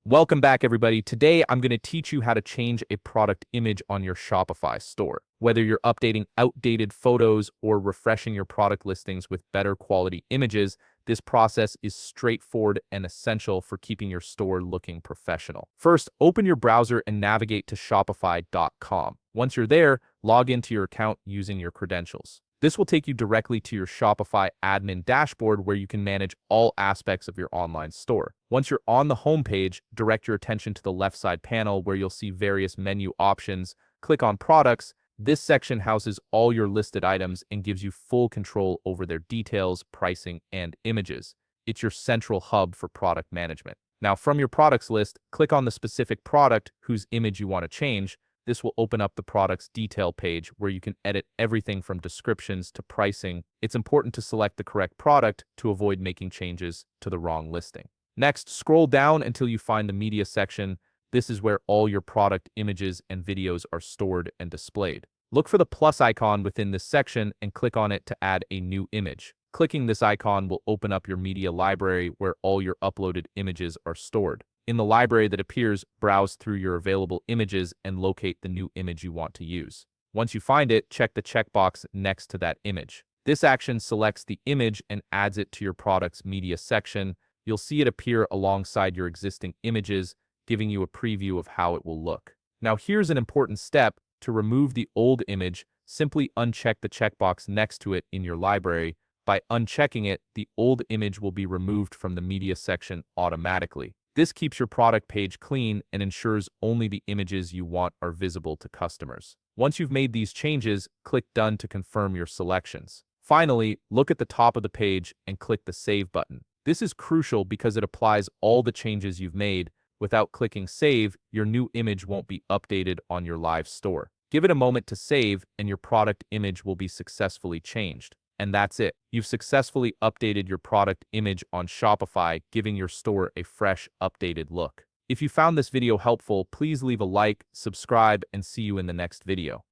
Welcome back, everybody. Today, I'm going to teach you how to change a product image on your Shopify store. Whether you're updating outdated photos or refreshing your product listings with better quality images, this process is straightforward and essential for keeping your store looking professional. First, open your browser and navigate to shopify.com. Once you're there, log into your account using your credentials. This will take you directly to your Shopify admin dashboard where you can manage all aspects of your online store. Once you're on the home page, direct your attention to the left side panel where you'll see various menu options. Click on Products. This section houses all your listed items and gives you full control over their details, pricing, and images. It's your central hub for product management. Now, from your products list, click on the specific product whose image you want to change. This will open up the product's detail page where you can edit everything from descriptions to pricing. It's important to select the correct product to avoid making changes to the wrong listing. Next, scroll down until you find the media section. This is where all your product images and videos are stored and displayed. Look for the plus icon within this section and click on it to add a new image. Clicking this icon will open up your media library where all your uploaded images are stored. In the library that appears, browse through your available images and locate the new image you want to use. Once you find it, check the checkbox next to that image. This action selects the image and adds it to your product's media section. You'll see it appear alongside your existing images, giving you a preview of how it will look. Now here's an important step. To remove the old image, simply uncheck the checkbox next to it in your library. By unchecking it, the old image will be removed from the media section automatically. This keeps your product page clean and ensures only the images you want are visible to customers. Once you've made these changes, click Done to confirm your selections. Finally, look at the top of the page and click the Save button. This is crucial because it applies all the changes you've made. Without clicking Save, your new image won't be updated on your live store. Give it a moment to save and your product image will be successfully changed. And that's it. You've successfully updated your product image on Shopify, giving your store a fresh, updated look. If you found this video helpful, please leave a like, subscribe, and see you in the next video.